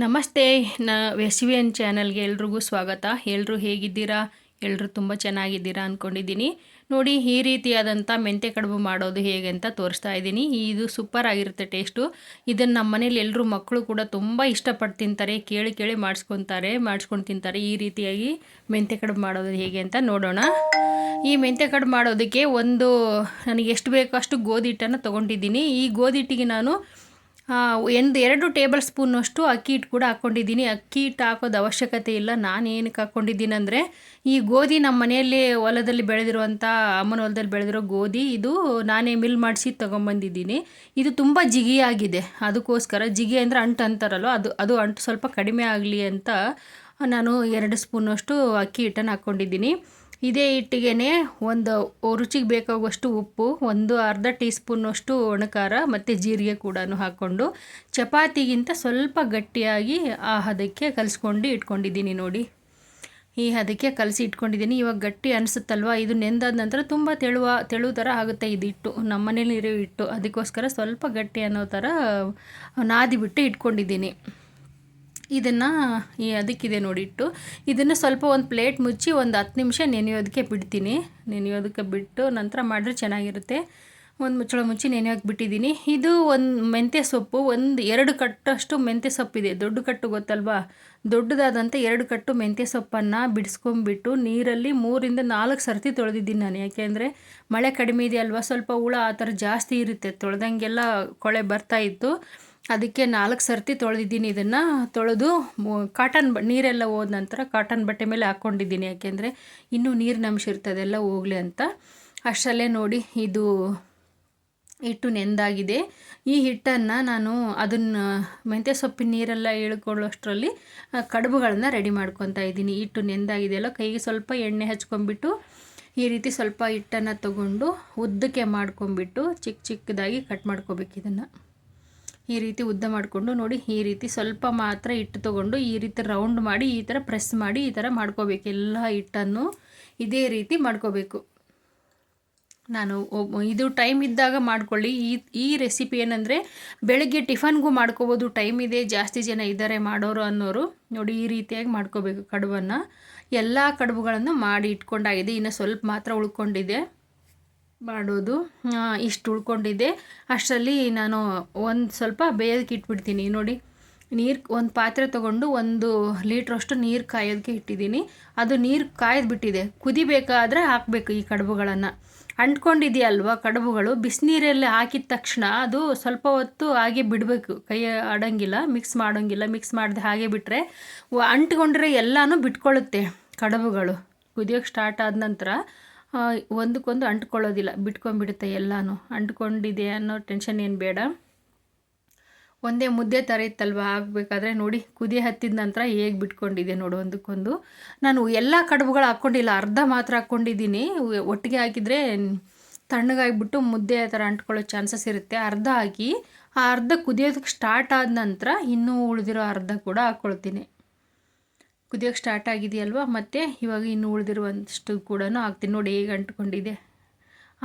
ನಮಸ್ತೆ. ರೆಸಿಪಿಯನ್ ಚಾನಲ್ಗೆ ಎಲ್ರಿಗೂ ಸ್ವಾಗತ. ಎಲ್ಲರೂ ಹೇಗಿದ್ದೀರಾ? ಎಲ್ಲರೂ ತುಂಬ ಚೆನ್ನಾಗಿದ್ದೀರಾ ಅಂದ್ಕೊಂಡಿದ್ದೀನಿ. ನೋಡಿ, ಈ ರೀತಿಯಾದಂಥ ಮೆಂತ್ಯ ಕಡುಬು ಮಾಡೋದು ಹೇಗೆ ಅಂತ ತೋರಿಸ್ತಾ ಇದ್ದೀನಿ. ಇದು ಸೂಪರ್ ಆಗಿರುತ್ತೆ ಟೇಸ್ಟು. ಇದನ್ನು ನಮ್ಮ ಮನೇಲಿ ಎಲ್ಲರೂ ಮಕ್ಕಳು ಕೂಡ ತುಂಬ ಇಷ್ಟಪಟ್ಟು ತಿಂತಾರೆ. ಕೇಳಿ ಕೇಳಿ ಮಾಡಿಸ್ಕೊಂಡು ತಿಂತಾರೆ. ಈ ರೀತಿಯಾಗಿ ಮೆಂತ್ಯ ಕಡುಬು ಮಾಡೋದು ಹೇಗೆ ಅಂತ ನೋಡೋಣ. ಈ ಮೆಂತ್ಯ ಕಡುಬು ಮಾಡೋದಕ್ಕೆ ನನಗೆ ಎಷ್ಟು ಬೇಕೋ ಅಷ್ಟು ಗೋಧಿ ಹಿಟ್ಟನ್ನು ತೊಗೊಂಡಿದ್ದೀನಿ. ಈ ಗೋಧಿ ಹಿಟ್ಟಿಗೆ ನಾನು 2 ಟೇಬಲ್ ಸ್ಪೂನಷ್ಟು ಅಕ್ಕಿ ಹಿಟ್ಟು ಕೂಡ ಹಾಕ್ಕೊಂಡಿದ್ದೀನಿ. ಅಕ್ಕಿ ಹಿಟ್ಟು ಹಾಕೋದು ಅವಶ್ಯಕತೆ ಇಲ್ಲ. ನಾನು ಏನಕ್ಕೆ ಹಾಕ್ಕೊಂಡಿದ್ದೀನಿ ಅಂದರೆ, ಈ ಗೋಧಿ ನಮ್ಮ ಮನೆಯಲ್ಲಿ ಹೊಲದಲ್ಲಿ ಬೆಳೆದಿರುವಂಥ ಅಮ್ಮನ ಹೊಲದಲ್ಲಿ ಬೆಳೆದಿರೋ ಗೋಧಿ, ಇದು ನಾನೇ ಮಿಲ್ ಮಾಡಿಸಿ ತೊಗೊಂಬಂದಿದ್ದೀನಿ. ಇದು ತುಂಬ ಜಿಗಿಯಾಗಿದೆ. ಅದಕ್ಕೋಸ್ಕರ, ಜಿಗಿ ಅಂದರೆ ಅಂಟು ಅಂತಾರಲ್ವ, ಅದು ಅಂಟು ಸ್ವಲ್ಪ ಕಡಿಮೆ ಆಗಲಿ ಅಂತ ನಾನು 2 ಸ್ಪೂನಷ್ಟು ಅಕ್ಕಿ ಹಿಟ್ಟನ್ನು ಹಾಕ್ಕೊಂಡಿದ್ದೀನಿ. ಇದೇ ಹಿಟ್ಟಿಗೆ ಒಂದು ರುಚಿಗೆ ಬೇಕಾಗುವಷ್ಟು ಉಪ್ಪು, ಅರ್ಧ ಟೀ ಸ್ಪೂನಷ್ಟು ಒಣಖಾರ ಮತ್ತು ಜೀರಿಗೆ ಕೂಡ ಹಾಕ್ಕೊಂಡು ಚಪಾತಿಗಿಂತ ಸ್ವಲ್ಪ ಗಟ್ಟಿಯಾಗಿ ಆ ಹದಕ್ಕೆ ಕಲಿಸ್ಕೊಂಡು ಇಟ್ಕೊಂಡಿದ್ದೀನಿ. ನೋಡಿ, ಈ ಹದಕ್ಕೆ ಕಲಸಿ ಇಟ್ಕೊಂಡಿದ್ದೀನಿ. ಇವಾಗ ಗಟ್ಟಿ ಅನಿಸುತ್ತಲ್ವ, ಇದು ನೆಂದಾದ ನಂತರ ತುಂಬ ತೆಳು ಥರ ಆಗುತ್ತೆ ಇದು ಹಿಟ್ಟು. ನಮ್ಮ ಮನೇಲಿ ಇರೋ ಹಿಟ್ಟು, ಅದಕ್ಕೋಸ್ಕರ ಸ್ವಲ್ಪ ಗಟ್ಟಿ ಅನ್ನೋ ಥರ ನಾದಿ ಬಿಟ್ಟು ಇಟ್ಕೊಂಡಿದ್ದೀನಿ. ಇದನ್ನು ಅದಕ್ಕಿದೆ ನೋಡಿ ಹಿಟ್ಟು. ಇದನ್ನು ಸ್ವಲ್ಪ ಒಂದು ಪ್ಲೇಟ್ ಮುಚ್ಚಿ ಒಂದು 10 ನಿಮಿಷ ನೆನೆಯೋದಕ್ಕೆ ಬಿಟ್ಟು ನಂತರ ಮಾಡಿದ್ರೆ ಚೆನ್ನಾಗಿರುತ್ತೆ. ಒಂದು ಮುಚ್ಚಳ ಮುಚ್ಚಿ ನೆನೆಯೋಕೆ ಬಿಟ್ಟಿದ್ದೀನಿ. ಇದು ಮೆಂತ್ಯ ಸೊಪ್ಪು, 2 ಕಟ್ಟಷ್ಟು ಮೆಂತ್ಯ ಸೊಪ್ಪಿದೆ. ದೊಡ್ಡ ಕಟ್ಟು ಗೊತ್ತಲ್ವಾ, ದೊಡ್ಡದಾದಂಥ 2 ಕಟ್ಟು ಮೆಂತ್ಯ ಸೊಪ್ಪನ್ನು ಬಿಡಿಸ್ಕೊಂಬಿಟ್ಟು ನೀರಲ್ಲಿ 3ರಿಂದ 4 ಸರ್ತಿ ತೊಳೆದಿದ್ದೀನಿ ನಾನು. ಯಾಕೆಂದರೆ ಮಳೆ ಕಡಿಮೆ ಇದೆ ಅಲ್ವಾ, ಸ್ವಲ್ಪ ಹುಳ ಆ ಥರ ಜಾಸ್ತಿ ಇರುತ್ತೆ. ತೊಳೆದಂಗೆಲ್ಲ ಕೊಳೆ ಬರ್ತಾಯಿತ್ತು. ಅದಕ್ಕೆ 4 ಸರ್ತಿ ತೊಳೆದಿದ್ದೀನಿ. ಇದನ್ನು ತೊಳೆದು ನೀರೆಲ್ಲ ಹೋದ ನಂತರ ಕಾಟನ್ ಬಟ್ಟೆ ಮೇಲೆ ಹಾಕ್ಕೊಂಡಿದ್ದೀನಿ. ಯಾಕೆಂದರೆ ಇನ್ನೂ ನೀರಿನ ಅಂಶ ಇರ್ತದೆ, ಎಲ್ಲ ಹೋಗಲಿ ಅಂತ. ಅಷ್ಟರಲ್ಲೇ ನೋಡಿ, ಇದು ಹಿಟ್ಟು ನೆಂದಾಗಿದೆ. ಈ ಹಿಟ್ಟನ್ನು ನಾನು ಮೆಂತ್ಯ ಸೊಪ್ಪಿನ ನೀರೆಲ್ಲ ಇಳ್ಕೊಳ್ಳೋಷ್ಟರಲ್ಲಿ ಕಡುಬುಗಳನ್ನು ರೆಡಿ ಮಾಡ್ಕೊತಾ ಇದ್ದೀನಿ. ಹಿಟ್ಟು ನೆಂದಾಗಿದೆಯಲ್ಲ, ಕೈಗೆ ಸ್ವಲ್ಪ ಎಣ್ಣೆ ಹಚ್ಕೊಂಡ್ಬಿಟ್ಟು ಈ ರೀತಿ ಸ್ವಲ್ಪ ಹಿಟ್ಟನ್ನು ತಗೊಂಡು ಉದ್ದಕ್ಕೆ ಮಾಡ್ಕೊಂಬಿಟ್ಟು ಚಿಕ್ಕದಾಗಿ ಕಟ್ ಮಾಡ್ಕೋಬೇಕು. ಇದನ್ನು ಈ ರೀತಿ ಉದ್ದ ಮಾಡಿಕೊಂಡು ನೋಡಿ, ಈ ರೀತಿ ಸ್ವಲ್ಪ ಮಾತ್ರ ಹಿಟ್ಟು ತೊಗೊಂಡು ಈ ರೀತಿ ರೌಂಡ್ ಮಾಡಿ ಈ ಥರ ಪ್ರೆಸ್ ಮಾಡಿ ಈ ಥರ ಮಾಡ್ಕೋಬೇಕು. ಎಲ್ಲ ಹಿಟ್ಟನ್ನು ಇದೇ ರೀತಿ ಮಾಡ್ಕೋಬೇಕು. ಇದು ಟೈಮ್ ಇದ್ದಾಗ ಮಾಡ್ಕೊಳ್ಳಿ. ಈ ರೆಸಿಪಿ ಏನಂದರೆ ಬೆಳಗ್ಗೆ ಟಿಫನ್ಗೂ ಮಾಡ್ಕೋಬೋದು. ಟೈಮ್ ಇದೆ, ಜಾಸ್ತಿ ಜನ ಇದ್ದಾರೆ ಮಾಡೋರು ಅನ್ನೋರು ನೋಡಿ ಈ ರೀತಿಯಾಗಿ ಮಾಡ್ಕೋಬೇಕು. ಕಡುಬನ್ನು ಎಲ್ಲ ಕಡುಬುಗಳನ್ನು ಮಾಡಿ ಇಟ್ಕೊಂಡಾಗಿದೆ. ಇನ್ನು ಸ್ವಲ್ಪ ಮಾತ್ರ ಉಳ್ಕೊಂಡಿದೆ ಮಾಡೋದು. ಇಷ್ಟು ಉಳ್ಕೊಂಡಿದೆ. ಅಷ್ಟರಲ್ಲಿ ನಾನು ಸ್ವಲ್ಪ ಬೇಯೋದಕ್ಕೆ ಇಟ್ಬಿಡ್ತೀನಿ. ನೋಡಿ, ಒಂದು ಪಾತ್ರೆ ತೊಗೊಂಡು 1 ಲೀಟ್ರಷ್ಟು ನೀರು ಕಾಯೋದಕ್ಕೆ ಇಟ್ಟಿದ್ದೀನಿ. ಅದು ನೀರು ಕಾಯ್ದು ಬಿಟ್ಟಿದೆ. ಕುದಿಬೇಕಾದ್ರೆ ಹಾಕಬೇಕು ಈ ಕಡುಬುಗಳನ್ನು. ಅಂಟ್ಕೊಂಡಿದೆಯಲ್ವ ಕಡುಬುಗಳು, ಬಿಸಿನೀರಲ್ಲಿ ಹಾಕಿದ ತಕ್ಷಣ ಅದು ಸ್ವಲ್ಪ ಹೊತ್ತು ಹಾಗೆ ಬಿಡಬೇಕು. ಕೈ ಆಡೋಂಗಿಲ್ಲ, ಮಿಕ್ಸ್ ಮಾಡೋಂಗಿಲ್ಲ. ಮಿಕ್ಸ್ ಮಾಡದೆ ಹಾಗೆ ಬಿಟ್ಟರೆ ಅಂಟ್ಕೊಂಡ್ರೆ ಎಲ್ಲನೂ ಬಿಟ್ಕೊಳ್ಳುತ್ತೆ ಕಡುಬುಗಳು. ಕುದಿಯೋಕ್ಕೆ ಸ್ಟಾರ್ಟ್ ಆದ ನಂತರ ಒಂದಕ್ಕೊಂದು ಅಂಟ್ಕೊಳ್ಳೋದಿಲ್ಲ, ಬಿಟ್ಕೊಂಡ್ಬಿಡುತ್ತೆ ಎಲ್ಲನೂ. ಅಂಟ್ಕೊಂಡಿದೆ ಅನ್ನೋ ಟೆನ್ಷನ್ ಏನು ಬೇಡ. ಒಂದೇ ಮುದ್ದೆ ಥರ ಇತ್ತಲ್ವ ಆಗಬೇಕಾದ್ರೆ ನೋಡಿ, ಕುದಿ ಹತ್ತಿದ ನಂತರ ಹೇಗೆ ಬಿಟ್ಕೊಂಡಿದೆ ನೋಡು ಒಂದಕ್ಕೊಂದು. ನಾನು ಎಲ್ಲ ಕಡುಬುಗಳು ಹಾಕ್ಕೊಂಡಿಲ್ಲ, ಅರ್ಧ ಮಾತ್ರ ಹಾಕ್ಕೊಂಡಿದ್ದೀನಿ. ಒಟ್ಟಿಗೆ ಹಾಕಿದರೆ ತಣ್ಣಗಾಗಿಬಿಟ್ಟು ಮುದ್ದೆ ಥರ ಅಂಟ್ಕೊಳ್ಳೋ ಚಾನ್ಸಸ್ ಇರುತ್ತೆ. ಅರ್ಧ ಹಾಕಿ ಆ ಅರ್ಧ ಕುದಿಯೋದಕ್ಕೆ ಸ್ಟಾರ್ಟ್ ಆದ ನಂತರ ಇನ್ನೂ ಉಳಿದಿರೋ ಅರ್ಧ ಕೂಡ ಹಾಕ್ಕೊಳ್ತೀನಿ. ಕುದಿಯೋಕ್ಕೆ ಸ್ಟಾರ್ಟ್ ಆಗಿದೆಯಲ್ವ, ಮತ್ತು ಇವಾಗ ಇನ್ನು ಉಳಿದಿರುವಷ್ಟು ಕೂಡ ಹಾಕ್ತೀನಿ. ನೋಡಿ ಹೇಗೆ ಅಂಟ್ಕೊಂಡಿದೆ.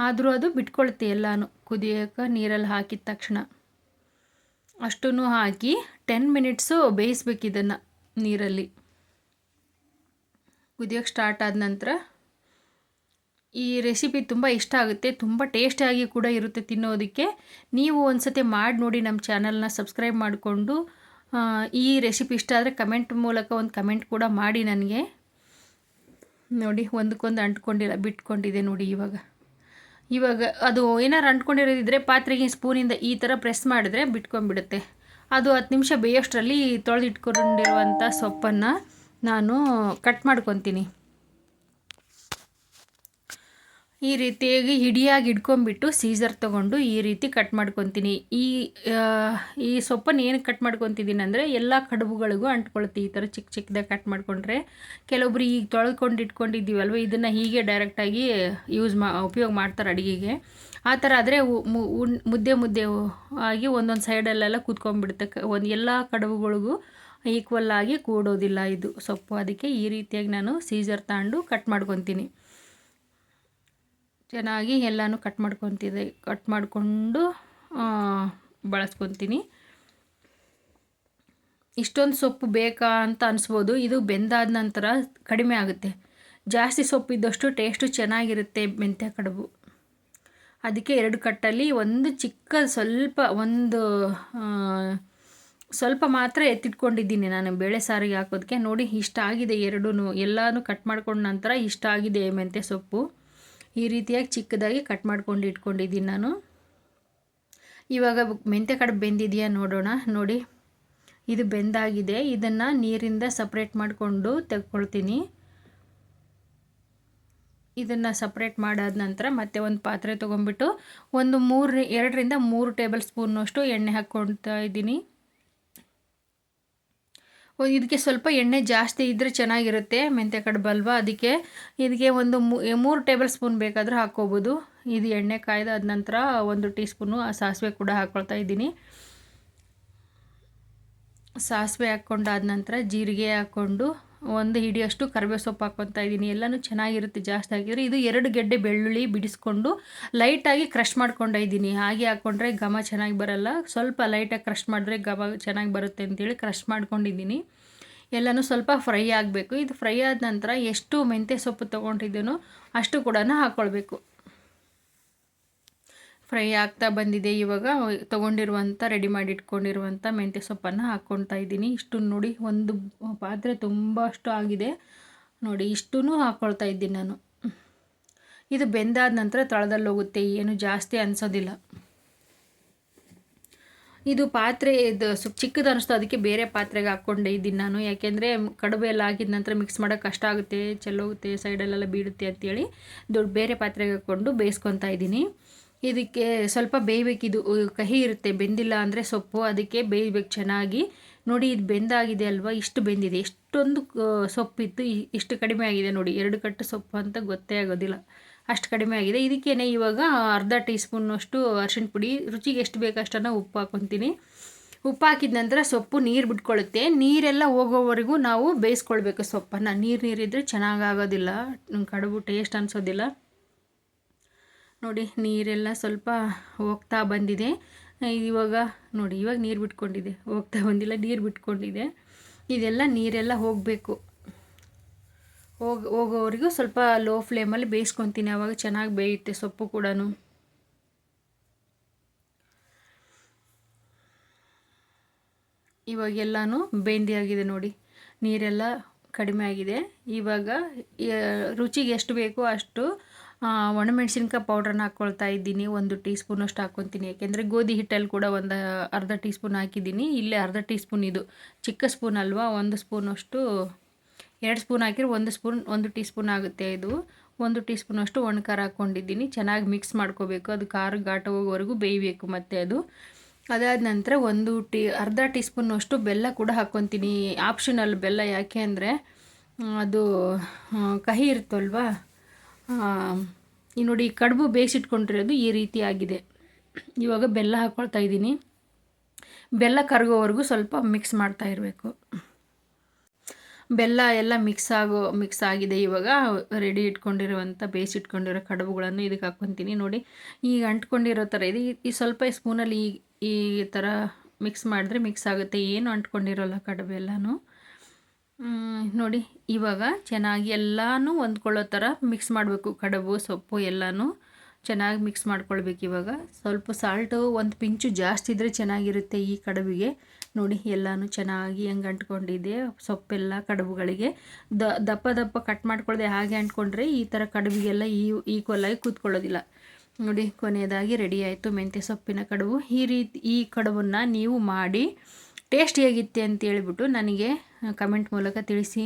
ಆದರೂ ಅದು ಬಿಟ್ಕೊಳುತ್ತೆ ಎಲ್ಲನೂ ಕುದಿಯೋಕ್ಕೆ ನೀರಲ್ಲಿ ಹಾಕಿದ ತಕ್ಷಣ. ಅಷ್ಟೂ ಹಾಕಿ 10 ಮಿನಿಟ್ಸು ಬೇಯಿಸ್ಬೇಕು ಇದನ್ನು ನೀರಲ್ಲಿ. ಕುದಿಯೋಕ್ಕೆ ಸ್ಟಾರ್ಟ್ ಆದ ನಂತರ ಈ ರೆಸಿಪಿ ತುಂಬ ಇಷ್ಟ ಆಗುತ್ತೆ. ತುಂಬ ಟೇಸ್ಟಿಯಾಗಿ ಕೂಡ ಇರುತ್ತೆ ತಿನ್ನೋದಕ್ಕೆ. ನೀವು ಒಂದು ಸತಿ ಮಾಡಿ ನೋಡಿ. ನಮ್ಮ ಚಾನಲ್ನ ಸಬ್ಸ್ಕ್ರೈಬ್ ಮಾಡಿಕೊಂಡು ಈ ರೆಸಿಪಿ ಇಷ್ಟ ಆದರೆ ಕಮೆಂಟ್ ಮೂಲಕ ಒಂದು ಕಮೆಂಟ್ ಕೂಡ ಮಾಡಿ ನನಗೆ. ನೋಡಿ, ಒಂದಕ್ಕೊಂದು ಅಂಟ್ಕೊಂಡಿಲ್ಲ, ಬಿಟ್ಕೊಂಡಿದೆ ನೋಡಿ. ಇವಾಗ ಅದು ಏನಾರು ಅಂಟ್ಕೊಂಡಿರೋದಿದ್ರೆ ಪಾತ್ರೆಗೆ ಸ್ಪೂನಿಂದ ಈ ಥರ ಪ್ರೆಸ್ ಮಾಡಿದ್ರೆ ಬಿಟ್ಕೊಂಡ್ಬಿಡುತ್ತೆ. ಅದು 10 ನಿಮಿಷ ಬೇಯೋಷ್ಟರಲ್ಲಿ ತೊಳೆದಿಟ್ಕೊಂಡಿರುವಂಥ ಸೊಪ್ಪನ್ನು ನಾನು ಕಟ್ ಮಾಡ್ಕೊತೀನಿ. ಈ ರೀತಿಯಾಗಿ ಹಿಡಿಯಾಗಿ ಹಿಡ್ಕೊಂಬಿಟ್ಟು ಸೀಸರ್ ತೊಗೊಂಡು ಈ ರೀತಿ ಕಟ್ ಮಾಡ್ಕೊತೀನಿ. ಈ ಸೊಪ್ಪನ್ನು ಏನಕ್ಕೆ ಕಟ್ ಮಾಡ್ಕೊತಿದ್ದೀನಿ ಅಂದರೆ, ಎಲ್ಲ ಕಡುಬುಗಳಿಗೂ ಅಂಟ್ಕೊಳುತ್ತೆ ಈ ಥರ ಚಿಕ್ಕದಾಗಿ ಕಟ್ ಮಾಡಿಕೊಂಡ್ರೆ. ಕೆಲವೊಬ್ರು ಈಗ ತೊಳೆದುಕೊಂಡು ಇಟ್ಕೊಂಡಿದ್ದೀವಲ್ವ, ಇದನ್ನು ಹೀಗೆ ಡೈರೆಕ್ಟಾಗಿ ಉಪಯೋಗ ಮಾಡ್ತಾರೆ ಅಡುಗೆಗೆ. ಆ ಥರ ಆದರೆ ಮುದ್ದೆ ಆಗಿ ಒಂದೊಂದು ಸೈಡಲ್ಲೆಲ್ಲ ಕೂತ್ಕೊಂಡ್ಬಿಡುತ್ತೆ. ಎಲ್ಲ ಕಡುಬುಗಳಿಗೂ ಈಕ್ವಲ್ ಆಗಿ ಕೂಡೋದಿಲ್ಲ ಇದು ಸೊಪ್ಪು. ಅದಕ್ಕೆ ಈ ರೀತಿಯಾಗಿ ನಾನು ಸೀಸರ್ ತಗೊಂಡು ಕಟ್ ಮಾಡ್ಕೊತೀನಿ. ಚೆನ್ನಾಗಿ ಎಲ್ಲನೂ ಕಟ್ ಮಾಡಿಕೊಂಡು ಬಳಸ್ಕೊತೀನಿ. ಇಷ್ಟೊಂದು ಸೊಪ್ಪು ಬೇಕಾ ಅಂತ ಅನಿಸ್ಬೋದು. ಇದು ಬೆಂದಾದ ನಂತರ ಕಡಿಮೆ ಆಗುತ್ತೆ. ಜಾಸ್ತಿ ಸೊಪ್ಪಿದ್ದಷ್ಟು ಟೇಸ್ಟು ಚೆನ್ನಾಗಿರುತ್ತೆ ಮೆಂತ್ಯ ಕಡುಬು. ಅದಕ್ಕೆ 2 ಕಟ್ಟಲ್ಲಿ ಒಂದು ಚಿಕ್ಕ ಸ್ವಲ್ಪ ಮಾತ್ರ ಎತ್ತಿಟ್ಕೊಂಡಿದ್ದೀನಿ ನಾನು ಬೇಳೆ ಸಾರಿಗೆ ಹಾಕೋದಕ್ಕೆ. ನೋಡಿ ಇಷ್ಟ ಆಗಿದೆ ಎರಡೂ, ಎಲ್ಲನೂ ಕಟ್ ಮಾಡ್ಕೊಂಡ ನಂತರ ಇಷ್ಟ ಆಗಿದೆ ಮೆಂತ್ಯ ಸೊಪ್ಪು. ಈ ರೀತಿಯಾಗಿ ಚಿಕ್ಕದಾಗಿ ಕಟ್ ಮಾಡ್ಕೊಂಡು ಇಟ್ಕೊಂಡಿದ್ದೀನಿ ನಾನು. ಇವಾಗ ಮೆಂತ್ಯ ಕಡುಬು ಬೆಂದಿದೆಯಾ ನೋಡೋಣ. ನೋಡಿ ಇದು ಬೆಂದಾಗಿದೆ. ಇದನ್ನು ನೀರಿಂದ ಸಪ್ರೇಟ್ ಮಾಡಿಕೊಂಡು ತೆಗೆದುಕೊಳ್ತೀನಿ. ಇದನ್ನು ಸಪ್ರೇಟ್ ಮಾಡಾದ ನಂತರ ಮತ್ತೆ ಒಂದು ಪಾತ್ರೆ ತೊಗೊಂಡ್ಬಿಟ್ಟು 2ರಿಂದ 3 ಟೇಬಲ್ ಸ್ಪೂನ್ನಷ್ಟು ಎಣ್ಣೆ ಹಾಕ್ಕೊಳ್ತಾ ಇದ್ದೀನಿ. ಇದಕ್ಕೆ ಸ್ವಲ್ಪ ಎಣ್ಣೆ ಜಾಸ್ತಿ ಇದ್ದರೆ ಚೆನ್ನಾಗಿರುತ್ತೆ, ಮೆಂತ್ಯ ಕಡುಬು ಅಲ್ವಾ. ಇದಕ್ಕೆ ಒಂದು 3 ಟೇಬಲ್ ಸ್ಪೂನ್ ಬೇಕಾದರೂ ಹಾಕ್ಕೋಬೋದು. ಇದು ಎಣ್ಣೆ ಕಾಯ್ದಾದ ನಂತರ 1 ಟೀ ಸ್ಪೂನು ಸಾಸಿವೆ ಕೂಡ ಹಾಕ್ಕೊಳ್ತಾ ಇದ್ದೀನಿ. ಸಾಸಿವೆ ಹಾಕ್ಕೊಂಡಾದ ನಂತರ ಜೀರಿಗೆ ಹಾಕ್ಕೊಂಡು 1 ಹಿಡಿಯಷ್ಟು ಕರಿಬೇವು ಸೊಪ್ಪು ಹಾಕ್ಕೊತಾ ಇದ್ದೀನಿ. ಎಲ್ಲನೂ ಚೆನ್ನಾಗಿರುತ್ತೆ ಜಾಸ್ತಿ ಹಾಕಿದರೆ. ಇದು 2 ಗೆಡ್ಡೆ ಬೆಳ್ಳುಳ್ಳಿ ಬಿಡಿಸ್ಕೊಂಡು ಲೈಟಾಗಿ ಕ್ರಷ್ ಮಾಡ್ಕೊಂಡಿದ್ದೀನಿ. ಹಾಗೆ ಹಾಕ್ಕೊಂಡ್ರೆ ಘಮ ಚೆನ್ನಾಗಿ ಬರಲ್ಲ. ಸ್ವಲ್ಪ ಲೈಟಾಗಿ ಕ್ರಷ್ ಮಾಡಿದ್ರೆ ಘಮ ಚೆನ್ನಾಗಿ ಬರುತ್ತೆ ಅಂತೇಳಿ ಕ್ರಷ್ ಮಾಡ್ಕೊಂಡಿದ್ದೀನಿ. ಎಲ್ಲನೂ ಸ್ವಲ್ಪ ಫ್ರೈ ಆಗಬೇಕು. ಇದು ಫ್ರೈ ಆದ ನಂತರ ಎಷ್ಟು ಮೆಂತ್ಯ ಸೊಪ್ಪು ತೊಗೊಂಡಿದ್ದೀನೋ ಅಷ್ಟು ಕೂಡ ಹಾಕ್ಕೊಳ್ಬೇಕು. ಫ್ರೈ ಆಗ್ತಾ ಬಂದಿದೆ. ಇವಾಗ ರೆಡಿ ಮಾಡಿ ಇಟ್ಕೊಂಡಿರುವಂಥ ಮೆಂತ್ಯ ಸೊಪ್ಪನ್ನು ಹಾಕ್ಕೊಳ್ತಾ ಇದ್ದೀನಿ. ಇಷ್ಟು ನೋಡಿ, ಒಂದು ಪಾತ್ರೆ ತುಂಬ ಅಷ್ಟು ಆಗಿದೆ ನೋಡಿ. ಇಷ್ಟೂ ಹಾಕ್ಕೊಳ್ತಾ ಇದ್ದೀನಿ ನಾನು. ಇದು ಬೆಂದಾದ ನಂತರ ತಳದಲ್ಲಿ ಹೋಗುತ್ತೆ, ಏನು ಜಾಸ್ತಿ ಅನಿಸೋದಿಲ್ಲ. ಇದು ಪಾತ್ರೆ ಚಿಕ್ಕದು ಅನ್ನಿಸ್ತು, ಅದಕ್ಕೆ ಬೇರೆ ಪಾತ್ರೆಗೆ ಹಾಕ್ಕೊಂಡೆ ಇದ್ದೀನಿ ನಾನು. ಯಾಕೆಂದರೆ ಕಡುಬು ಎಲ್ಲ ಹಾಕಿದ ನಂತರ ಮಿಕ್ಸ್ ಮಾಡೋಕ್ಕೆ ಕಷ್ಟ ಆಗುತ್ತೆ, ಚೆಲ್ಲೋಗುತ್ತೆ, ಸೈಡಲ್ಲೆಲ್ಲ ಬೀಳುತ್ತೆ ಅಂತೇಳಿ ಬೇರೆ ಪಾತ್ರೆಗೆ ಹಾಕ್ಕೊಂಡು ಬೇಯಿಸ್ಕೊತಾ ಇದ್ದೀನಿ. ಇದಕ್ಕೆ ಸ್ವಲ್ಪ ಬೇಯಬೇಕಿದು, ಕಹಿ ಇರುತ್ತೆ, ಬೆಂದಿಲ್ಲ ಅಂದರೆ ಸೊಪ್ಪು, ಅದಕ್ಕೆ ಬೇಯಬೇಕು ಚೆನ್ನಾಗಿ. ನೋಡಿ ಇದು ಬೆಂದಾಗಿದೆ ಅಲ್ವಾ, ಇಷ್ಟು ಬೆಂದಿದೆ. ಎಷ್ಟೊಂದು ಸೊಪ್ಪಿತ್ತು, ಇಷ್ಟು ಕಡಿಮೆ ಆಗಿದೆ ನೋಡಿ. 2 ಕಟ್ಟು ಸೊಪ್ಪು ಅಂತ ಗೊತ್ತೇ ಆಗೋದಿಲ್ಲ, ಅಷ್ಟು ಕಡಿಮೆ ಆಗಿದೆ. ಇದಕ್ಕೇನೆ ಇವಾಗ ಅರ್ಧ ಟೀ ಸ್ಪೂನ್ನಷ್ಟು ಅರಿಶಿಣ ಪುಡಿ, ರುಚಿಗೆ ಎಷ್ಟು ಬೇಕಷ್ಟನ್ನು ಉಪ್ಪು ಹಾಕ್ಕೊತೀನಿ. ಉಪ್ಪು ಹಾಕಿದ ನಂತರ ಸೊಪ್ಪು ನೀರು ಬಿಟ್ಕೊಳ್ಳುತ್ತೆ. ನೀರೆಲ್ಲ ಹೋಗೋವರೆಗೂ ನಾವು ಬೇಯಿಸ್ಕೊಳ್ಬೇಕು ಸೊಪ್ಪನ್ನು. ನೀರಿದ್ದರೆ ಚೆನ್ನಾಗಾಗೋದಿಲ್ಲ, ಕಡುಬು ಟೇಸ್ಟ್ ಅನಿಸೋದಿಲ್ಲ. ನೋಡಿ ನೀರೆಲ್ಲ ಸ್ವಲ್ಪ ಹೋಗ್ತಾ ಬಂದಿದೆ. ಇವಾಗ ನೋಡಿ, ಇವಾಗ ನೀರು ಬಿಟ್ಕೊಂಡಿದೆ, ಹೋಗ್ತಾ ಬಂದಿಲ್ಲ, ನೀರು ಬಿಟ್ಕೊಂಡಿದೆ. ಇದೆಲ್ಲ ನೀರೆಲ್ಲ ಹೋಗಬೇಕು. ಹೋಗೋವರೆಗೂ ಸ್ವಲ್ಪ ಲೋ ಫ್ಲೇಮಲ್ಲಿ ಬೇಯಿಸ್ಕೊತೀನಿ, ಆವಾಗ ಚೆನ್ನಾಗಿ ಬೇಯುತ್ತೆ ಸೊಪ್ಪು ಕೂಡ. ಇವಾಗೆಲ್ಲನೂ ಬೆಂದಿಯಾಗಿದೆ ನೋಡಿ, ನೀರೆಲ್ಲ ಕಡಿಮೆ ಆಗಿದೆ. ಇವಾಗ ರುಚಿಗೆ ಎಷ್ಟು ಬೇಕೋ ಅಷ್ಟು ಒಣಮೆಣಸಿನ್ಕಾಯಿ ಪೌಡ್ರನ್ನ ಹಾಕ್ಕೊಳ್ತಾ ಇದ್ದೀನಿ. 1 ಟೀ ಸ್ಪೂನಷ್ಟು ಹಾಕ್ಕೊತೀನಿ, ಯಾಕೆಂದರೆ ಗೋಧಿ ಹಿಟ್ಟಲ್ಲಿ ಕೂಡ ಒಂದು ಅರ್ಧ ಟೀ ಸ್ಪೂನ್ ಹಾಕಿದ್ದೀನಿ. ಇಲ್ಲೇ ಅರ್ಧ ಟೀ ಸ್ಪೂನ್, ಇದು ಚಿಕ್ಕ ಸ್ಪೂನ್ ಅಲ್ವಾ, 1 ಸ್ಪೂನಷ್ಟು, 2 ಸ್ಪೂನ್ ಹಾಕಿದ್ರೆ 1 ಟೀ ಸ್ಪೂನ್ ಆಗುತ್ತೆ. ಇದು 1 ಟೀ ಸ್ಪೂನಷ್ಟು ಒಣ ಖಾರ ಹಾಕ್ಕೊಂಡಿದ್ದೀನಿ. ಚೆನ್ನಾಗಿ ಮಿಕ್ಸ್ ಮಾಡ್ಕೋಬೇಕು, ಅದು ಖಾರ ಘಾಟ ಹೋಗೋವರೆಗೂ ಬೇಯಬೇಕು. ಮತ್ತು ಅದಾದ ನಂತರ ಅರ್ಧ ಟೀ ಸ್ಪೂನಷ್ಟು ಬೆಲ್ಲ ಕೂಡ ಹಾಕ್ಕೊತೀನಿ. ಆಪ್ಷನಲ್ ಬೆಲ್ಲ, ಯಾಕೆ ಅಂದರೆ ಅದು ಕಹಿ ಇರುತ್ತಲ್ವಾ. ಈ ನೋಡಿ, ಕಡುಬು ಬೇಯಿಸಿಟ್ಕೊಂಡಿರೋದು ಈ ರೀತಿ ಆಗಿದೆ. ಇವಾಗ ಬೆಲ್ಲ ಹಾಕ್ಕೊಳ್ತಾ ಇದ್ದೀನಿ. ಬೆಲ್ಲ ಕರಗೋವರೆಗೂ ಸ್ವಲ್ಪ ಮಿಕ್ಸ್ ಮಾಡ್ತಾ ಇರಬೇಕು. ಬೆಲ್ಲ ಎಲ್ಲ ಮಿಕ್ಸ್ ಆಗಿದೆ. ಇವಾಗ ರೆಡಿ ಇಟ್ಕೊಂಡಿರುವಂಥ ಬೇಯಿಸಿಟ್ಕೊಂಡಿರೋ ಕಡುಬುಗಳನ್ನು ಇದಕ್ಕೆ ಹಾಕ್ಕೊತೀನಿ. ನೋಡಿ ಈಗ ಅಂಟ್ಕೊಂಡಿರೋ ಥರ ಇದೆ. ಈ ಸ್ವಲ್ಪ ಸ್ಪೂನಲ್ಲಿ ಈ ಥರ ಮಿಕ್ಸ್ ಮಾಡಿದ್ರೆ ಮಿಕ್ಸ್ ಆಗುತ್ತೆ, ಏನು ಅಂಟ್ಕೊಂಡಿರೋಲ್ಲ ಕಡುಬು ಎಲ್ಲನೂ. ನೋಡಿ ಇವಾಗ ಚೆನ್ನಾಗಿ ಎಲ್ಲನೂ ಹೊಂದ್ಕೊಳ್ಳೋ ಥರ ಮಿಕ್ಸ್ ಮಾಡಬೇಕು. ಕಡುಬು ಸೊಪ್ಪು ಎಲ್ಲನೂ ಚೆನ್ನಾಗಿ ಮಿಕ್ಸ್ ಮಾಡ್ಕೊಳ್ಬೇಕು. ಇವಾಗ ಸ್ವಲ್ಪ ಸಾಲ್ಟು 1 ಪಿಂಚು ಜಾಸ್ತಿ ಇದ್ದರೆ ಚೆನ್ನಾಗಿರುತ್ತೆ ಈ ಕಡುಬಿಗೆ. ನೋಡಿ ಎಲ್ಲನೂ ಚೆನ್ನಾಗಿ ಹೆಂಗೆ ಅಂಟ್ಕೊಂಡಿದೆ ಸೊಪ್ಪೆಲ್ಲ ಕಡುಬುಗಳಿಗೆ. ದಪ್ಪ ಕಟ್ ಮಾಡ್ಕೊಳ್ಳದೆ ಹಾಗೆ ಅಂಟ್ಕೊಂಡ್ರೆ ಈ ಥರ ಕಡುಬಿಗೆಲ್ಲ ಈಕ್ವಲಾಗಿ ಕೂತ್ಕೊಳ್ಳೋದಿಲ್ಲ. ನೋಡಿ ಕೊನೆಯದಾಗಿ ರೆಡಿ ಆಯಿತು ಮೆಂತ್ಯ ಸೊಪ್ಪಿನ ಕಡುಬು. ಈ ಕಡುಬನ್ನು ನೀವು ಮಾಡಿ ಟೇಸ್ಟ್ ಹೇಗಿತ್ತೆ ಅಂತ ಹೇಳ್ಬಿಟ್ಟು ನನಗೆ ಕಮೆಂಟ್ ಮೂಲಕ ತಿಳಿಸಿ.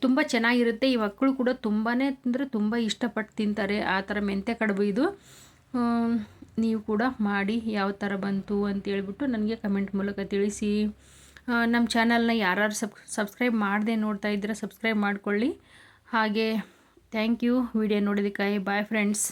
ತುಂಬ ಚೆನ್ನಾಗಿರುತ್ತೆ. ಈ ಮಕ್ಕಳು ಕೂಡ ತುಂಬಾ ಅಂದರೆ ತುಂಬ ಇಷ್ಟಪಟ್ಟು ತಿಂತಾರೆ ಆ ಥರ ಮೆಂತ್ಯ ಕಡುಬು ಇದು. ನೀವು ಕೂಡ ಮಾಡಿ ಯಾವ ಥರ ಬಂತು ಅಂತೇಳ್ಬಿಟ್ಟು ನನಗೆ ಕಮೆಂಟ್ ಮೂಲಕ ತಿಳಿಸಿ. ನಮ್ಮ ಚಾನಲ್ನ ಯಾರು ಸಬ್ಸ್ಕ್ರೈಬ್ ಮಾಡದೆ ನೋಡ್ತಾ ಇದ್ದರೆ ಸಬ್ಸ್ಕ್ರೈಬ್ ಮಾಡ್ಕೊಳ್ಳಿ. ಹಾಗೆ ಥ್ಯಾಂಕ್ ಯು ವಿಡಿಯೋ ನೋಡೋದಕ್ಕೆ. Bye friends.